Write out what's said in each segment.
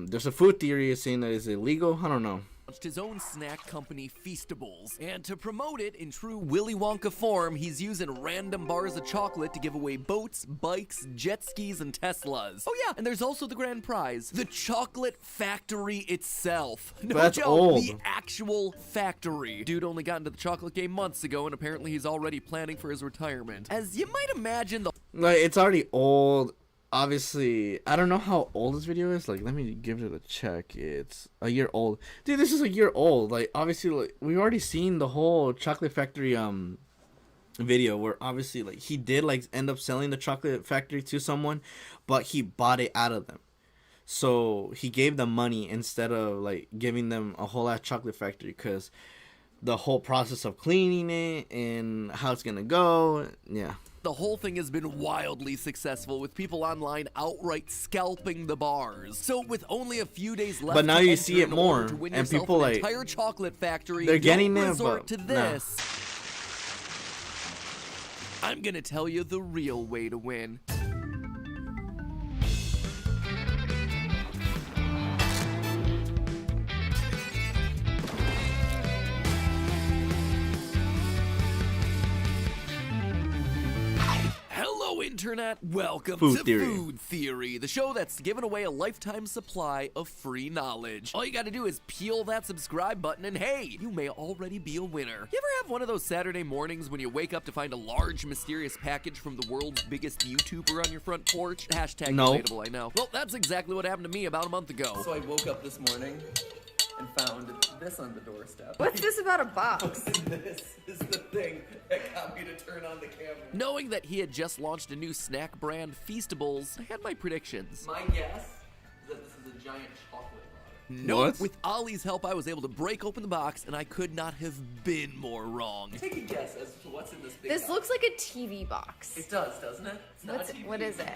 there's a food theory saying that it's illegal. I don't know. Launched his own snack company, Feastables. And to promote it in true Willy Wonka form, he's using random bars of chocolate to give away boats, bikes, jet skis, and Teslas. Oh yeah, and there's also the grand prize, the chocolate factory itself. No That's joke, old. the actual factory. Dude only got into the chocolate game months ago, and apparently he's already planning for his retirement. As you might imagine, the Like, it's already old. Obviously, I don't know how old this video is. Like, let me give it a check. It's a year old. Dude, this is a year old. Like, obviously, like, we've already seen the whole chocolate factory video where obviously, like, he did, like, end up selling the chocolate factory to someone, but he bought it out of them. So he gave them money instead of, like, giving them a whole ass chocolate factory, because the whole process of cleaning it and how it's gonna go, yeah. The whole thing has been wildly successful, with people online outright scalping the bars. So with only a few days left, But now to you enter see it in more, order to win and yourself people, an like, entire chocolate factory, they're getting don't it, resort but to no. this. I'm gonna tell you the real way to win. Hello, Internet. Welcome Food to Theory. Food Theory, the show that's giving away a lifetime supply of free knowledge. All you gotta do is peel that subscribe button and hey, you may already be a winner. You ever have one of those Saturday mornings when you wake up to find a large, mysterious package from the world's biggest YouTuber on your front porch? Hashtag No. relatable, I know. Well, that's exactly what happened to me about a month ago. So I woke up this morning and found this on the doorstep. What's this about a box? This is the thing that got me to turn on the camera. Knowing that he had just launched a new snack brand, Feastables, I had my predictions. My guess is that this is a giant chocolate bar. Nope. What? With Ollie's help, I was able to break open the box, and I could not have been more wrong. Take a guess as to what's in this big This box. looks like a TV box. It does, doesn't it? It's not a TV. What is it?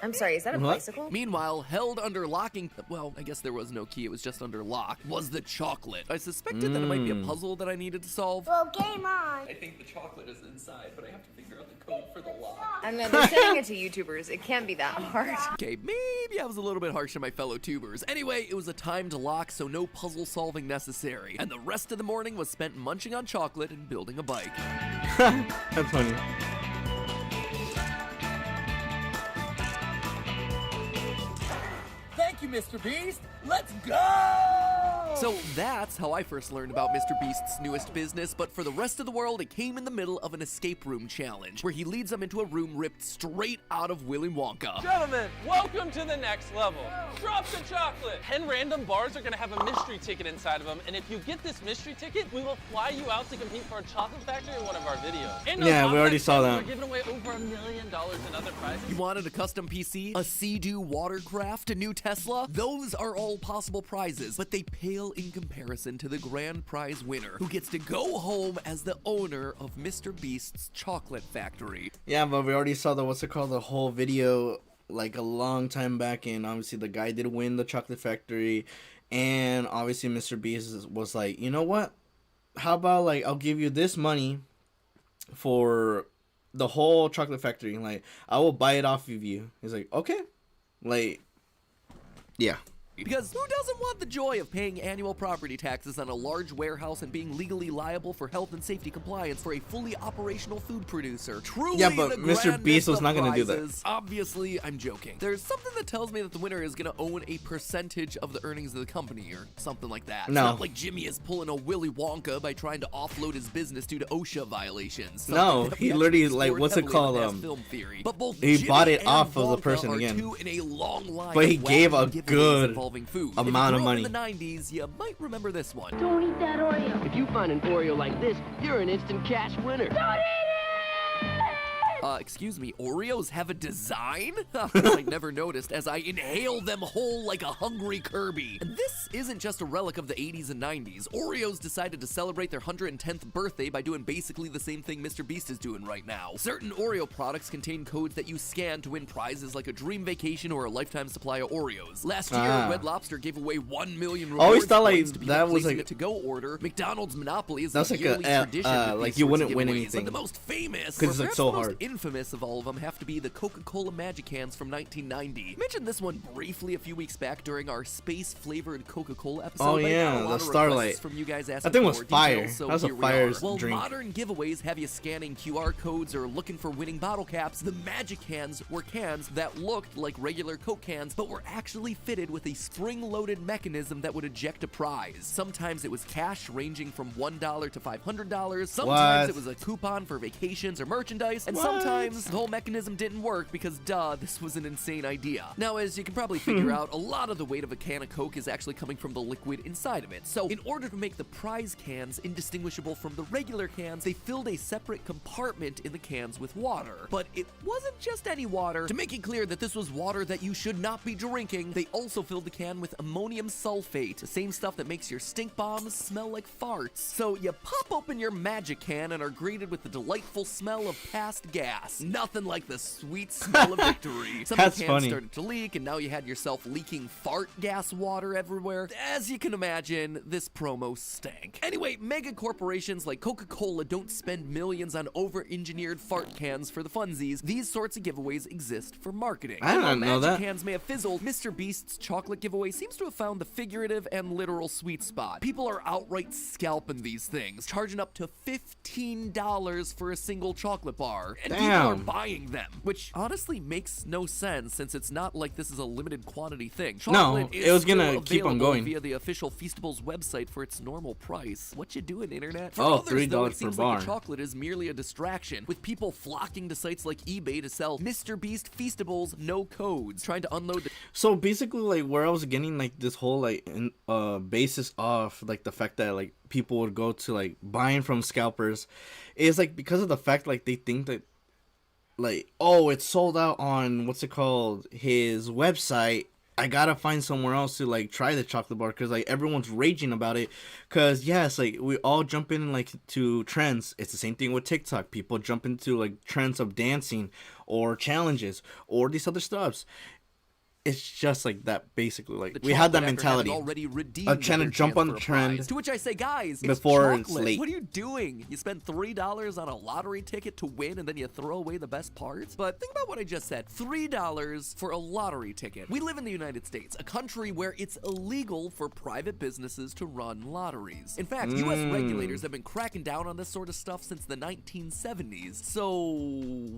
I'm sorry, is that a What? bicycle? Meanwhile, held under locking, well, I guess there was no key, it was just under lock, was the chocolate. I suspected that it might be a puzzle that I needed to solve. Well, game on. I think the chocolate is inside, but I have to figure out the code for the lock. I don't know, they're sending it to YouTubers. It can't be that hard. Okay, maybe I was a little bit harsh on my fellow tubers. Anyway, it was a timed lock, so no puzzle solving necessary. And the rest of the morning was spent munching on chocolate and building a bike. That's funny. Thank you, Mr. Beast. Let's go! So that's how I first learned about Mr. Beast's newest business, but for the rest of the world, it came in the middle of an escape room challenge, where he leads them into a room ripped straight out of Willy Wonka. Gentlemen, welcome to the next level. Drop the chocolate. 10 random bars are gonna have a mystery ticket inside of them, and if you get this mystery ticket, we will fly you out to compete for a chocolate factory in one of our videos. And on Yeah, top we of already saw We're that. giving away over $1 million in other prizes. You wanted a custom PC, a Sea-Doo watercraft, a new Tesla? Those are all possible prizes, but they pale in comparison to the grand prize winner, who gets to go home as the owner of Mr. Beast's chocolate factory. Yeah, but we already saw the whole video like a long time back, and obviously the guy did win the chocolate factory, and obviously Mr. Beast was like, you know what? How about, like, I'll give you this money for the whole chocolate factory. Like, I will buy it off of you. He's like, okay. Like, yeah. Because who doesn't want the joy of paying annual property taxes on a large warehouse and being legally liable for health and safety compliance for a fully operational food producer? Truly, Yeah, but the Mr. Beast grandest was of not gonna do that. prizes. Obviously, I'm joking. There's something that tells me that the winner is gonna own a percentage of the earnings of the company or something like that. No. It's not like Jimmy is pulling a Willy Wonka by trying to offload his business due to OSHA violations. No, Something that he we literally, actually like, explored what's it heavily in called, the past film theory. But both he Jimmy bought it and off of the Wonka person are again. two in a long line But he of gave wacky a giveaways good involving food. amount of If you grew up money. in the 90s, you might remember this one. Don't eat that Oreo. If you find an Oreo like this, you're an instant cash winner. Don't eat it! Excuse me, Oreos have a design? I never noticed as I inhale them whole like a hungry Kirby. And this isn't just a relic of the 80s and 90s. Oreos decided to celebrate their 110th birthday by doing basically the same thing Mr. Beast is doing right now. Certain Oreo products contain codes that you scan to win prizes like a dream vacation or a lifetime supply of Oreos. Last year, Red Lobster gave away 1 million rewards always thought, like, points to people that was, placing like- a to-go order. McDonald's Monopoly is That's a like yearly a, tradition with like, these you sorts of wouldn't win giveaways. anything. But the most famous, 'Cause it's, or like, perhaps so the most hard. infamous of all of them have to be the Coca-Cola Magic Cans from 1990. I mentioned this one briefly a few weeks back during our space-flavored Coca-Cola episode. Oh, but I got yeah, a lot the of Starlight. requests from you guys asking That thing for was more fire. details, so That was a here we fire are. Well, drink. modern giveaways have you scanning QR codes or looking for winning bottle caps. The Magic Cans were cans that looked like regular Coke cans, but were actually fitted with a spring-loaded mechanism that would eject a prize. Sometimes it was cash ranging from $1 to $500. Sometimes What? it was a coupon for vacations or merchandise, and What? sometimes the whole mechanism didn't work because, duh, this was an insane idea. Now, as you can probably figure out, a lot of the weight of a can of Coke is actually coming from the liquid inside of it. So, in order to make the prize cans indistinguishable from the regular cans, they filled a separate compartment in the cans with water. But it wasn't just any water. To make it clear that this was water that you should not be drinking, they also filled the can with ammonium sulfate, the same stuff that makes your stink bombs smell like farts. So you pop open your Magic Can and are greeted with the delightful smell of past gas. Nothing like the sweet smell of victory. Some of That's the cans funny. started to leak, and now you had yourself leaking fart gas water everywhere. As you can imagine, this promo stank. Anyway, mega corporations like Coca-Cola don't spend millions on over-engineered fart cans for the funsies. These sorts of giveaways exist for marketing. I And while didn't know Magic that. Cans may have fizzled, Mr. Beast's chocolate giveaway seems to have found the figurative and literal sweet spot. People are outright scalping these things, charging up to $15 for a single chocolate bar, and people are Damn. buying them, which honestly makes no sense since it's not like this is a limited quantity thing. No, Chocolate is it was still gonna keep on available going. via the official Feastables website for its normal price. What you doing, internet? For Oh, others, though, $3 it per seems bar. like the chocolate is merely a distraction, with people flocking to sites like eBay to sell Mr. Beast Feastables no codes, trying to unload the So basically, like, where I was getting like this whole like basis of like the fact that like people would go to like buying from scalpers is like because of the fact like they think that like, oh, it's sold out on what's it called, his website, I gotta find somewhere else to like try the chocolate bar because like everyone's raging about it. Because yes, like we all jump in like to trends. It's the same thing with TikTok. People jump into like trends of dancing or challenges or these other stuffs. It's just like that, basically. Like we had that chocolate after having mentality. already redeemed Of trying to their jump chance on for the a trend prize. To which I say, guys, before it's it's chocolate. late. What are you doing? You spend $3 on a lottery ticket to win, and then you throw away the best parts? But think about what I just said. $3 for a lottery ticket. We live in the United States, a country where it's illegal for private businesses to run lotteries. In fact, U.S. regulators have been cracking down on this sort of stuff since the 1970s. So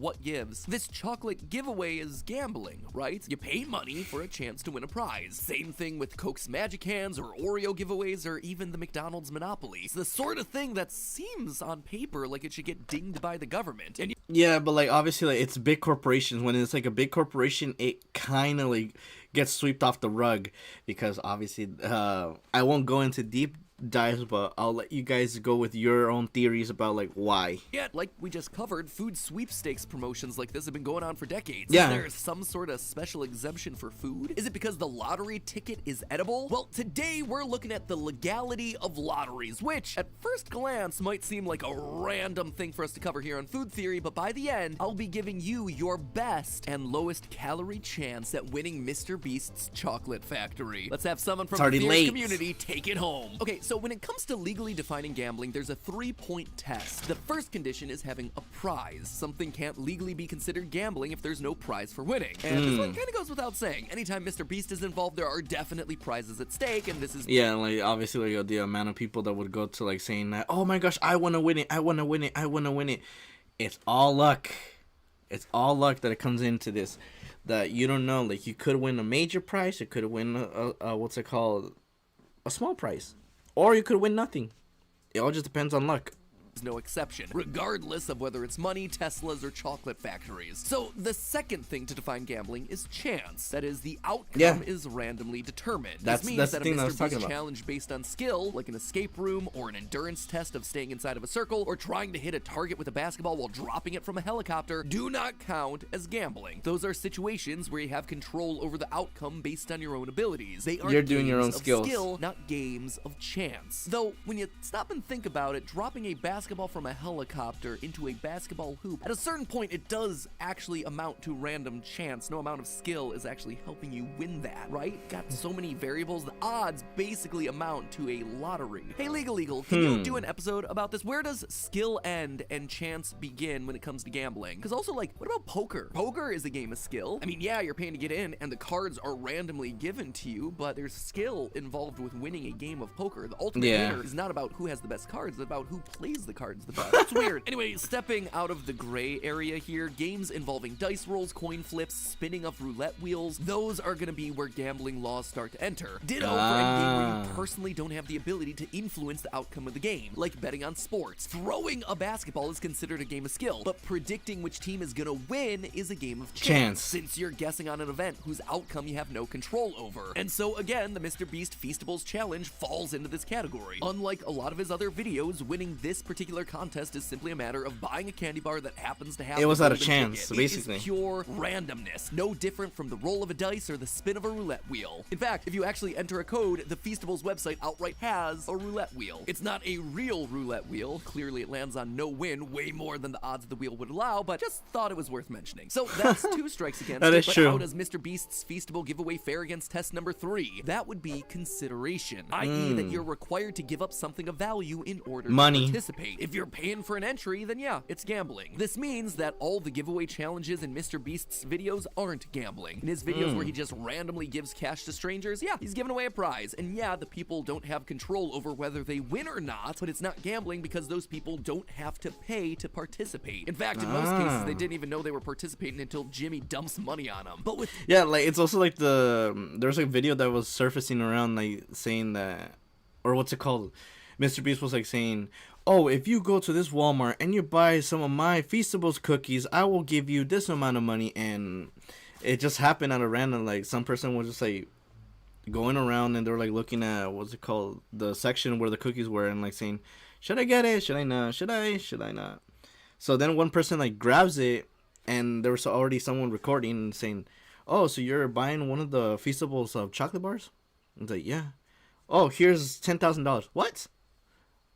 what gives? This chocolate giveaway is gambling, right? You pay money for a chance to win a prize. Same thing with Coke's Magic Hands or Oreo giveaways or even the McDonald's Monopoly. It's the sort of thing that seems on paper like it should get dinged by the government. And Yeah, but like obviously like it's big corporations. When it's like a big corporation, it kind of like gets swept off the rug because obviously I won't go into deep dives, but I'll let you guys go with your own theories about like why. yet, like we just covered, food sweepstakes promotions like this have been going on for decades. Yeah. Is there some sort of special exemption for food? Is it because the lottery ticket is edible? Well, today we're looking at the legality of lotteries, which at first glance might seem like a random thing for us to cover here on Food Theory, but by the end, I'll be giving you your best and lowest calorie chance at winning Mr. Beast's chocolate factory. Let's have someone from the already Theory late. community take it home. Okay, so when it comes to legally defining gambling, there's a 3-point test. The first condition is having a prize. Something can't legally be considered gambling if there's no prize for winning. And this one kind of goes without saying. Anytime Mr. Beast is involved, there are definitely prizes at stake, and this is Yeah, like obviously like the amount of people that would go to like saying that, oh my gosh, I want to win it, I want to win it, I want to win it. It's all luck. It's all luck that it comes into this. That you don't know. Like you could win a major prize, you could win a what's it called, a small prize, or you could win nothing. It all just depends on luck. no exception, regardless of whether it's money, Teslas, or chocolate factories. So the second thing to define gambling is chance. That is, the outcome is randomly determined. That's this the means that a thing that I Mr. was talking Beast about. challenge based on skill, like an escape room or an endurance test of staying inside of a circle or trying to hit a target with a basketball while dropping it from a helicopter, do not count as gambling. Those are situations where you have control over the outcome based on your own abilities. They are You're doing your games own of skills. skill, not games of chance. Though, when you stop and think about it, dropping a basketball basketball from a helicopter into a basketball hoop, at a certain point it does actually amount to random chance. No amount of skill is actually helping you win that, right? Got so many variables, the odds basically amount to a lottery. Hey, Legal, can you do an episode about this? Where does skill end and chance begin when it comes to gambling? Because also, like, what about poker? Poker is a game of skill. I mean, yeah, you're paying to get in, and the cards are randomly given to you, but there's skill involved with winning a game of poker. The ultimate winner is not about who has the best cards, it's about who plays the cards the best. That's weird. Anyway, stepping out of the gray area here, games involving dice rolls, coin flips, spinning of roulette wheels, those are gonna be where gambling laws start to enter. Ditto for any game where you personally don't have the ability to influence the outcome of the game, like betting on sports. Throwing a basketball is considered a game of skill, but predicting which team is gonna win is a game of chance, since you're guessing on an event whose outcome you have no control over. And so again, the Mr. Beast Feastables challenge falls into this category. Unlike a lot of his other videos, winning this particular contest is simply a matter of buying a candy bar that happens to have it was the out of golden chance, ticket. basically. It is pure randomness, no different from the roll of a dice or the spin of a roulette wheel. In fact, if you actually enter a code, the Feastables website outright has a roulette wheel. It's not a real roulette wheel. Clearly it lands on no win, way more than the odds the wheel would allow, but just thought it was worth mentioning. So that's 2 strikes against That it, is but true. how does Mr. Beast's Feastable giveaway fare against test number 3? That would be consideration, i.e. that you're required to give up something of value in order to participate. If you're paying for an entry, then yeah, it's gambling. This means that all the giveaway challenges in Mr. Beast's videos aren't gambling. In his videos where he just randomly gives cash to strangers, yeah, he's giving away a prize. And yeah, the people don't have control over whether they win or not, but it's not gambling because those people don't have to pay to participate. In fact, in most cases, they didn't even know they were participating until Jimmy dumps money on them. But with Yeah, like it's also like there's a video that was surfacing around like saying that, or what's it called? Mr. Beast was like saying, "Oh, if you go to this Walmart and you buy some of my Feastables cookies, I will give you this amount of money." And it just happened out of random. Like some person was just like going around and they were like looking at what's it called, the section where the cookies were, and like saying, "Should I get it? Should I not? Should I not?" So then one person like grabs it, and there was already someone recording and saying, "Oh, so you're buying one of the Feastables of chocolate bars?" And it's like, "Yeah." "Oh, here's $10,000. What?"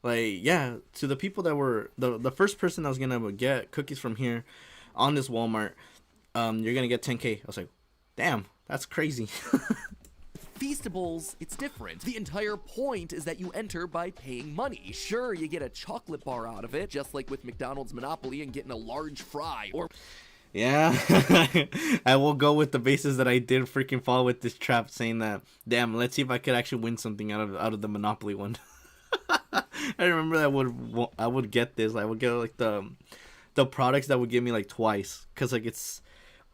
Like, yeah, to the people that were the first person that was gonna get cookies from here on this Walmart, you're gonna get 10K. I was like, damn, that's crazy. Feastables, it's different. The entire point is that you enter by paying money. Sure, you get a chocolate bar out of it, just like with McDonald's Monopoly and getting a large fry, or Yeah, I will go with the basis that I did freaking fall with this trap, saying that, damn, let's see if I could actually win something out of the Monopoly one. I remember that I would get this. I would get like the products that would give me like twice, cause like it's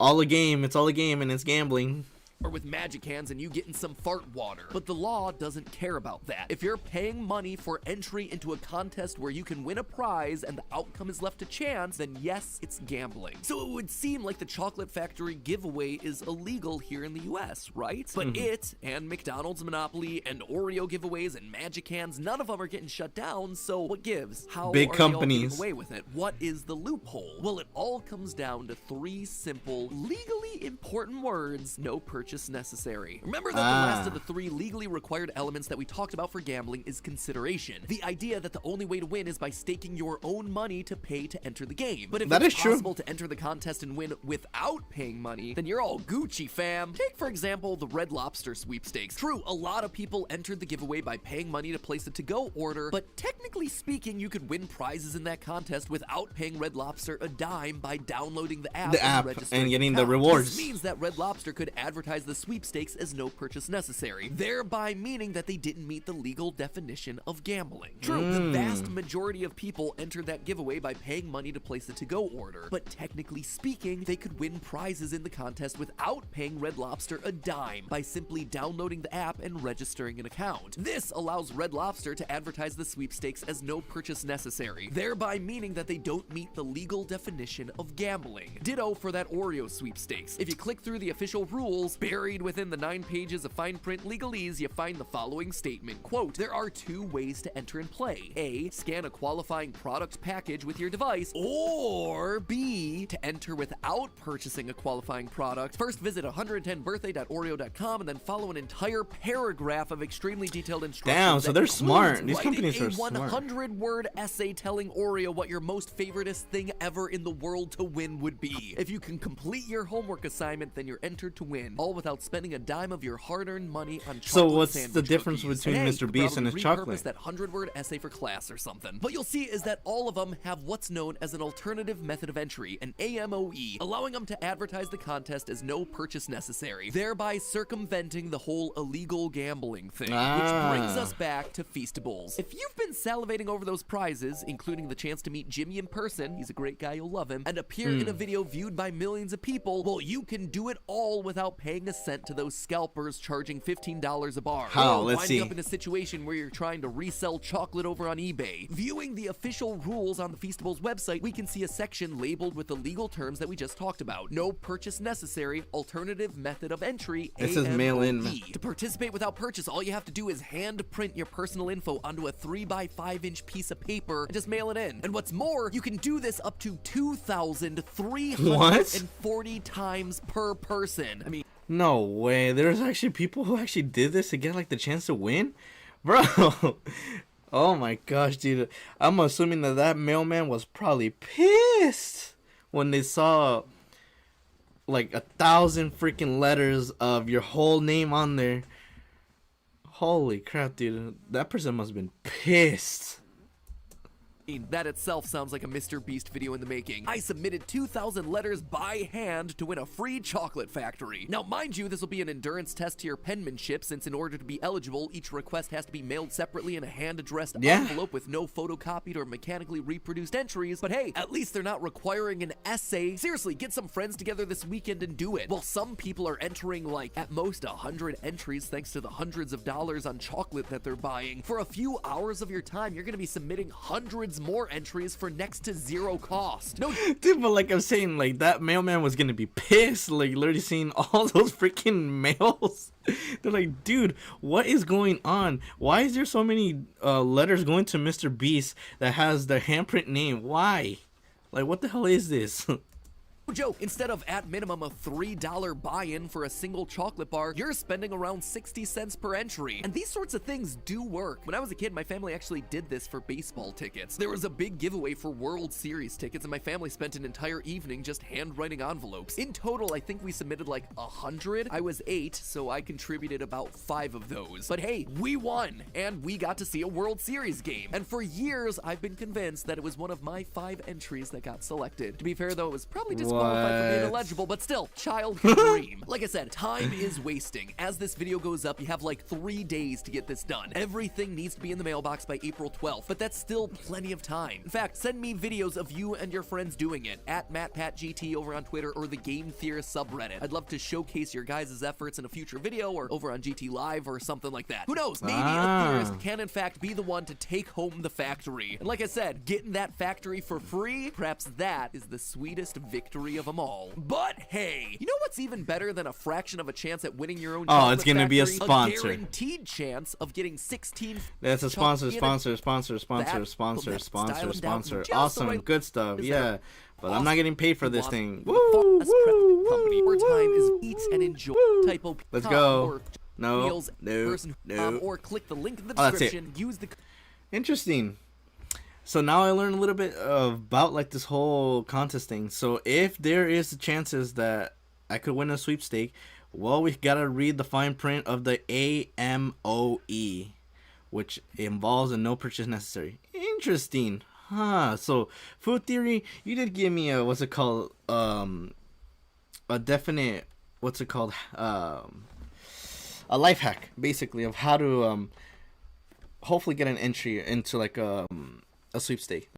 all a game. It's all a game, and it's gambling. or with magic hands and you getting some fart water. But the law doesn't care about that. If you're paying money for entry into a contest where you can win a prize and the outcome is left to chance, then yes, it's gambling. So it would seem like the Chocolate Factory giveaway is illegal here in the US, right? But it, and McDonald's Monopoly, and Oreo giveaways, and magic hands, none of them are getting shut down, so what gives? How Big are companies they all getting away with it? What is the loophole? Well, it all comes down to three simple, legally important words: no purchase necessary. Remember that the last of the three legally required elements that we talked about for gambling is consideration. The idea that the only way to win is by staking your own money to pay to enter the game. But if That it's is true. possible to enter the contest and win without paying money, then you're all Gucci, fam. Take, for example, the Red Lobster sweepstakes. True, a lot of people entered the giveaway by paying money to place a to-go order, but technically speaking, you could win prizes in that contest without paying Red Lobster a dime by downloading the app, registering and getting an the account. rewards. This means that Red Lobster could advertise the sweepstakes as no purchase necessary, thereby meaning that they didn't meet the legal definition of gambling. True, the vast majority of people entered that giveaway by paying money to place a to-go order, but technically speaking, they could win prizes in the contest without paying Red Lobster a dime by simply downloading the app and registering an account. This allows Red Lobster to advertise the sweepstakes as no purchase necessary, thereby meaning that they don't meet the legal definition of gambling. Ditto for that Oreo sweepstakes. If you click through the official rules, Buried within the 9 pages of fine print legalese, you find the following statement, quote, there are 2 ways to enter and play. A, scan a qualifying product package with your device, or B, to enter without purchasing a qualifying product. First, visit 110birthday.oreo.com and then follow an entire paragraph of extremely detailed instructions. Damn, so they're that smart. includes These companies are writing a smart. 100-word essay telling Oreo what your most favoriteest thing ever in the world to win would be. If you can complete your homework assignment, then you're entered to win, all without spending a dime of your hard-earned money on chocolate So what's sandwich the difference cookies. between And hey, Mr. you could Beast and probably his repurpose chocolate? that 100-word essay for class or something. What you'll see is that all of them have what's known as an alternative method of entry, an AMOE, allowing them to advertise the contest as no purchase necessary, thereby circumventing the whole illegal gambling thing. Which brings us back to Feastables. If you've been salivating over those prizes, including the chance to meet Jimmy in person, he's a great guy, you'll love him, and appear in a video viewed by millions of people, well, you can do it all without paying a cent to those scalpers charging $15 a bar. How? Or Let's winding see. up in a situation where you're trying to resell chocolate over on eBay. Viewing the official rules on the Feastables website, we can see a section labeled with the legal terms that we just talked about. No purchase necessary, alternative method of entry, It says mail in. AMOE. To participate without purchase, all you have to do is hand print your personal info onto a 3x5-inch piece of paper and just mail it in. And what's more, you can do this up to 2,340 times per person. I mean, No way. There's actually people who actually did this to get like the chance to win, bro. Oh my gosh, dude. I'm assuming that mailman was probably pissed when they saw like 1,000 freaking letters of your whole name on there. Holy crap, dude. That person must have been pissed. that itself sounds like a Mr. Beast video in the making. I submitted 2,000 letters by hand to win a free chocolate factory. Now, mind you, this will be an endurance test to your penmanship, since in order to be eligible, each request has to be mailed separately in a hand-addressed envelope with no photocopied or mechanically reproduced entries. But hey, at least they're not requiring an essay. Seriously, get some friends together this weekend and do it. Well, some people are entering like at most 100 entries thanks to the hundreds of dollars on chocolate that they're buying. For a few hours of your time, you're gonna be submitting hundreds more entries for next to zero cost. No, Dude, but like I'm saying, like that mailman was gonna be pissed, like literally seeing all those freaking mails. They're like, dude, what is going on? Why is there so many letters going to Mr. Beast that has the handprint name? Why? Like, what the hell is this? joke, instead of at minimum a $3 buy-in for a single chocolate bar, you're spending around 60 cents per entry. And these sorts of things do work. When I was a kid, my family actually did this for baseball tickets. There was a big giveaway for World Series tickets, and my family spent an entire evening just handwriting envelopes. In total, I think we submitted like 100. I was 8, so I contributed about 5 of those. But hey, we won, and we got to see a World Series game. And for years, I've been convinced that it was one of my 5 entries that got selected. To be fair, though, it was probably disqualified for being illegible, but still, child can dream. Like I said, time is wasting. As this video goes up, you have like 3 days to get this done. Everything needs to be in the mailbox by April 12th, but that's still plenty of time. In fact, send me videos of you and your friends doing it at MattPatGT over on Twitter or the Game Theorist subreddit. I'd love to showcase your guys' efforts in a future video or over on GT Live or something like that. Who knows? Maybe a theorist can in fact be the one to take home the factory. And like I said, getting that factory for free, perhaps that is the sweetest victory of them all. But hey, you know what's even better than a fraction of a chance at winning your own chocolate it's gonna be a factory? sponsor. A guaranteed chance of getting 16 That's a sponsor, chocolate- sponsor. Just Awesome, the right- good stuff. Is Yeah, there- but I'm not getting paid for this Awesome. thing. The Woo, Fast Prep woo, company. woo, More time is woo, eat and enjoy. woo. Typo. Let's com go. Or No, meals no, person, no. or click the link in the Oh, that's it. description. Use the. Interesting. So now I learned a little bit about like this whole contest thing. So if there is the chances that I could win a sweepstake, well, we gotta read the fine print of the AMOE, which involves a no purchase necessary. Interesting, huh? So food theory, you did give me a what's it called? A definite what's it called? A life hack, basically, of how to hopefully get an entry into like a sweepstake.